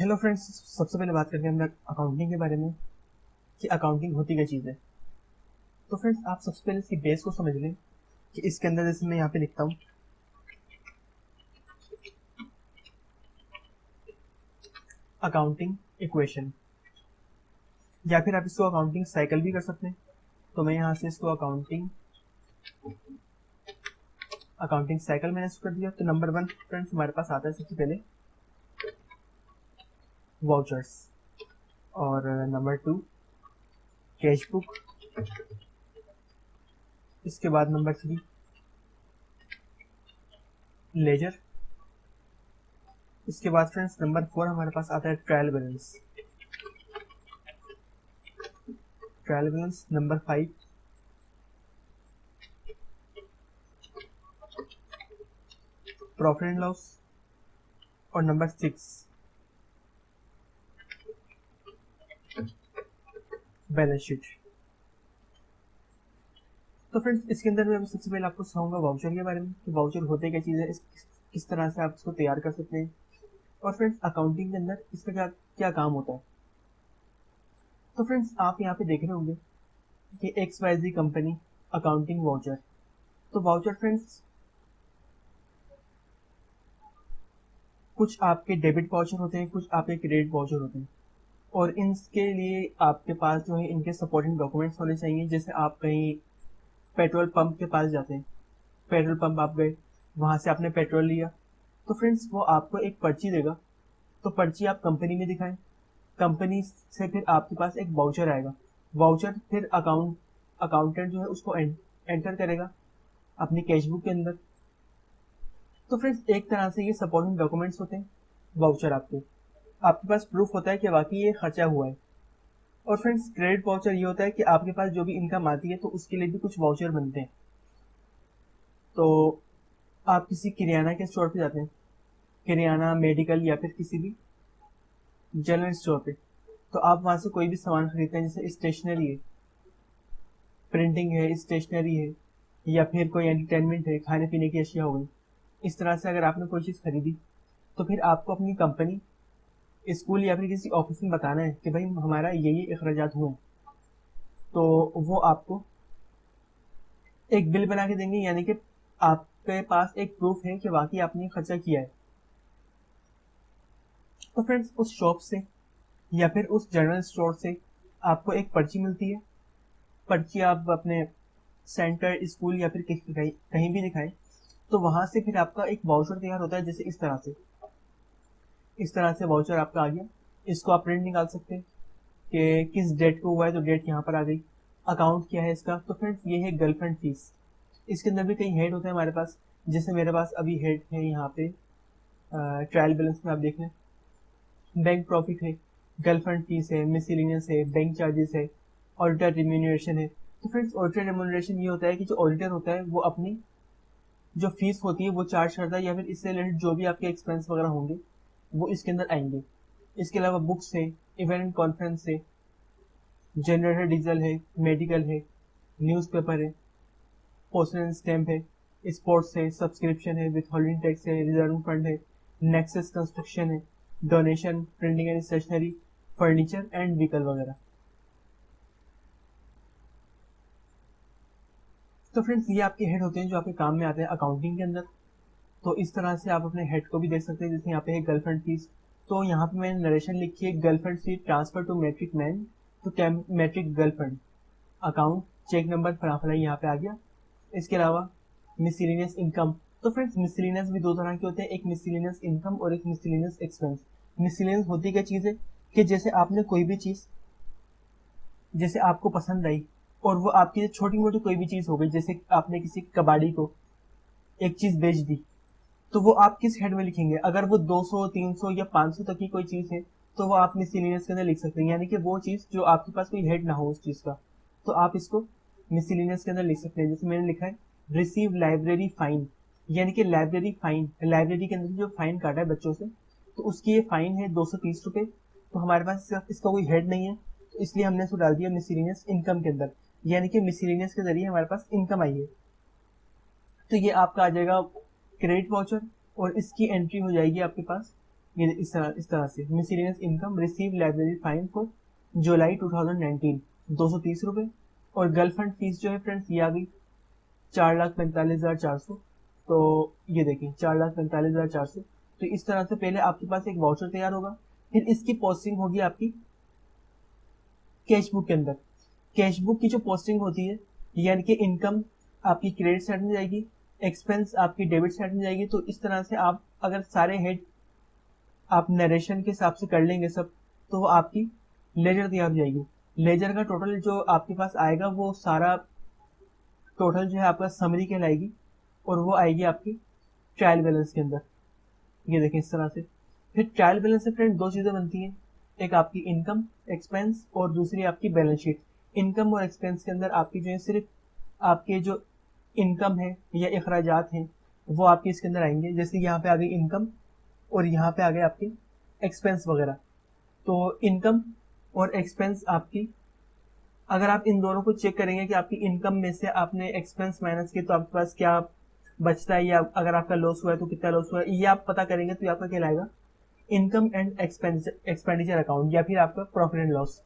Hello friends, सबसे पहले बात करते हैं हम अकाउंटिंग के बारे में कि अकाउंटिंग होती क्या चीज़ है। तो फ्रेंड्स, आप सबसे पहले इसकी बेस को समझ लें कि इसके अंदर जैसे मैं यहाँ पे लिखता हूँ अकाउंटिंग इक्वेशन, या फिर आप इसको अकाउंटिंग साइकिल भी कर सकते हैं। तो मैं यहाँ से इसको अकाउंटिंग साइकिल मैंने इसको कर दिया। तो नंबर 1 फ्रेंड्स हमारे पास आता है सबसे पहले वाउचर्स, और नंबर 2 कैश बुक, इसके बाद नंबर 3 लेजर, इसके बाद फ्रेंड्स नंबर 4 हमारे पास आता है trial balance. Number 5 profit and loss, और नंबर 6 बैलेंस शीट। तो फ्रेंड्स, इसके अंदर मैं सबसे पहले आपको सिखाऊंगा वाउचर के बारे में कि वाउचर होते क्या चीज़ है, किस तरह से आप इसको तैयार कर सकते हैं, और फ्रेंड्स अकाउंटिंग के अंदर इसका क्या क्या काम होता है। तो फ्रेंड्स, आप यहाँ पे देख रहे होंगे कि XYZ कंपनी अकाउंटिंग वाउचर। तो वाउचर फ्रेंड्स कुछ आपके डेबिट वाउचर होते हैं, कुछ आपके क्रेडिट वाउचर होते हैं, और इनके लिए आपके पास जो है इनके सपोर्टिंग डॉक्यूमेंट्स होने चाहिए। जैसे आप कहीं पेट्रोल पंप के पास जाते हैं, पेट्रोल पंप आप गए, वहां से आपने पेट्रोल लिया, तो फ्रेंड्स वो आपको एक पर्ची देगा। तो पर्ची आप कंपनी में दिखाएं, कंपनी से फिर आपके पास एक वाउचर आएगा। वाउचर फिर अकाउंटेंट जो है उसको एंटर करेगा अपनी कैश बुक के अंदर। तो फ्रेंड्स, एक तरह से ये सपोर्टिंग डॉक्यूमेंट्स होते हैं वाउचर। आपके पास प्रूफ होता है कि वाकई ये खर्चा हुआ है। और फ्रेंड्स, क्रेडिट वाउचर ये होता है कि आपके पास जो भी इनकम आती है तो उसके लिए भी कुछ वाउचर बनते हैं। तो आप किसी किराना के स्टोर पे जाते हैं, किराना, मेडिकल, या फिर किसी भी जनरल स्टोर पे, तो आप वहां से कोई भी सामान खरीदते हैं, जैसे स्टेशनरी है, प्रिंटिंग है, स्टेशनरी है, या फिर कोई एंटरटेनमेंट है, खाने पीने की अशिया हो गई। इस तरह से अगर आपने कोई चीज़ खरीदी तो फिर आपको अपनी कंपनी, स्कूल या फिर किसी ऑफिस में बताना है कि भाई हमारा ये अखराजात हुए हैं। तो वो आपको एक बिल बना के देंगे, यानी कि आपके पास एक प्रूफ है कि वाकई आपने खर्चा किया है। तो फ्रेंड्स, उस शॉप से या फिर उस जनरल स्टोर से आपको एक पर्ची मिलती है। पर्ची आप अपने सेंटर, स्कूल या फिर कहीं भी दिखाएं, तो वहां से फिर आपका एक वाउचर तैयार होता है। जैसे इस तरह से वाउचर आपका आ गया। इसको आप प्रिंट निकाल सकते हैं कि किस डेट को हुआ है, तो डेट यहाँ पर आ गई। अकाउंट क्या है इसका, तो फ्रेंड्स ये है गर्लफ्रेंड फीस। इसके अंदर भी कई हेड होते हैं हमारे पास। जैसे मेरे पास अभी हेड है यहाँ पे ट्रायल बैलेंस में, आप देख लें। बैंक प्रॉफिट है, गर्लफ्रेंड फीस है, मिसलिनियस है, बैंक चार्जेस है, ऑडिटर रिम्यूनरेशन है। तो फ्रेंड्स, ऑडिटर रिम्यूनरेशन ये होता है कि जो ऑडिटर होता है वो अपनी जो फीस होती है वो चार्ज करता है, या फिर इससे रिलेटेड जो भी आपके एक्सपेंस वगैरह होंगे वो इसके अंदर आएंगे। इसके अलावा बुक्स है, इवेंट एंड कॉन्फ्रेंस है, जनरेटर डीजल है, मेडिकल है, न्यूज़पेपर है, पोस्टल स्टैम्प है, स्पोर्ट्स है, सब्सक्रिप्शन है, विथ होल्डिंग टैक्स है, रिजर्व फंड है, नेक्सस कंस्ट्रक्शन है, donation, printing and stationery, furniture and vehicle वगैरह। तो फ्रेंड्स, ये आपके हेड होते हैं जो आपके काम में आते हैं अकाउंटिंग के अंदर। तो इस तरह से आप अपने हेड को भी देख सकते हैं। जैसे यहाँ पे है गर्लफ्रेंड फीस, तो यहाँ पे मैंने नरेशन लिखी है, girlfriend fee transfer to matric man to matric girlfriend, account check number फलाफला यहाँ पे आ गया। इसके अलावा मिसलिनियस इनकम। तो फ्रेंड्स, मिसलिनियस भी दो तरह के होते हैं, एक मिसलिनियस इनकम और एक मिसलिनियस एक्सपेंस। मिसलिनियस होती क्या चीज़ है कि जैसे आपने कोई भी चीज़, जैसे आपको पसंद आई, और वो आपकी छोटी मोटी कोई भी चीज़ हो गई, जैसे आपने किसी कबाड़ी को एक चीज़ बेच दी, तो वो आप किस हेड में लिखेंगे। अगर वो 200, 300 या 500 तक की कोई चीज़ है तो वो आप मिसलिनियस के अंदर लिख सकते हैं, यानी कि वो चीज़ जो आपके पास कोई हेड ना हो उस चीज़ का, तो आप इसको मिसलिनियस के अंदर लिख सकते हैं। जैसे मैंने लिखा है रिसीव लाइब्रेरी फाइन, यानी कि लाइब्रेरी फाइन, लाइब्रेरी के अंदर जो फाइन काटा है बच्चों से, तो उसकी ये फाइन है 230 रुपये। तो हमारे पास इसका कोई हेड नहीं है, तो इसलिए हमने इसको डाल दिया मिसलिनियस इनकम के अंदर, यानी कि मिसलिनियस के जरिए हमारे पास इनकम आई है। तो ये आपका आ जाएगा क्रेडिट वाउचर, और इसकी एंट्री हो जाएगी आपके पास ये इस तरह से miscellaneous income receive library fine for जुलाई 2019 230 रुपये। और गर्ल फंड फीस जो है फ्रेंड्स ये आ गई 4,45,400। तो ये देखिए 4,45,400। तो इस तरह से पहले आपके पास एक वाउचर तैयार होगा, फिर इसकी पोस्टिंग होगी आपकी कैश बुक के अंदर। कैश बुक की जो पोस्टिंग होती है यानी कि इनकम आपकी क्रेडिट साइड में जाएगी, एक्सपेंस आपकी डेबिट साइड में जाएगी। तो इस तरह से आप अगर सारे हेड आप नरेशन के हिसाब से कर लेंगे सब, तो आपकी लेजर तैयार हो जाएगी। लेजर का टोटल जो आपके पास आएगा वो सारा टोटल जो है आपका समरी कहलाएगी, और वो आएगी आपकी ट्रायल बैलेंस के अंदर। ये देखें इस तरह से। फिर ट्रायल बैलेंस से फ्रेंड दो चीज़ें बनती हैं, एक आपकी इनकम एक्सपेंस और दूसरी आपकी बैलेंस शीट। इनकम और एक्सपेंस के अंदर आपकी जो है सिर्फ आपके जो इनकम है या अखराजात हैं वो आपके इसके अंदर आएंगे। जैसे यहाँ पे आ गई इनकम और यहाँ पे आ गए आपके एक्सपेंस वगैरह। तो इनकम और एक्सपेंस आपकी, अगर आप इन दोनों को चेक करेंगे कि आपकी इनकम में से आपने एक्सपेंस माइनस किए तो आपके पास क्या बचता है, या अगर आपका लॉस हुआ है तो कितना लॉस हुआ है, ये आप पता करेंगे तो आपका कहलाएगा इनकम एंड एक्सपेंडिचर अकाउंट या फिर आपका प्रॉफिट एंड लॉस।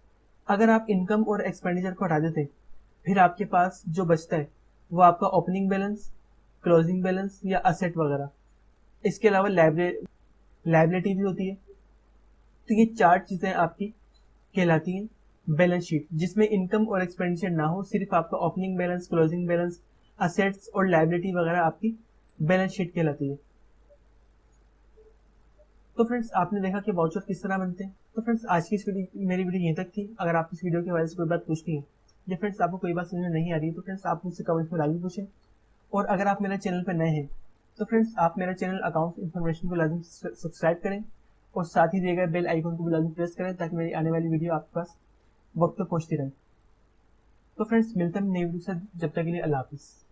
अगर आप इनकम और एक्सपेंडिचर को हटा देते फिर आपके पास जो बचता है वो आपका ओपनिंग बैलेंस, क्लोजिंग बैलेंस या असेट वगैरह। इसके अलावा लाइबिलिटी भी होती है। तो ये चार चीजें आपकी कहलाती हैं बैलेंस शीट, जिसमें इनकम और एक्सपेंडिचर ना हो, सिर्फ आपका opening balance, closing balance, assets और लाइबिलिटी वगैरह आपकी बैलेंस शीट कहलाती है। तो फ्रेंड्स आपने देखा कि वाउचर किस तरह बनते हैं। तो फ्रेंड्स आज की मेरी वीडियो यहीं तक थी। अगर आप इस वीडियो की वजह से कोई बात पूछनी है या फ्रेंड्स आपको कोई बात समझ में नहीं आ रही है तो फ्रेंड्स आप मुझसे कमेंट्स में लाजमी पूछें। और अगर आप मेरे चैनल पर नए हैं तो फ्रेंड्स आप मेरा चैनल अकाउंट इन्फॉर्मेशन को लाजमी सब्सक्राइब करें और साथ ही दिए गए बेल आइकन को भी लाजमी प्रेस करें ताकि मेरी आने वाली वीडियो आपके पास वक्त पर पहुंचती रहे। तो फ्रेंड्स मिलते हैं नई वीडियो से, जब तक के लिए अल्लाह हाफिज़।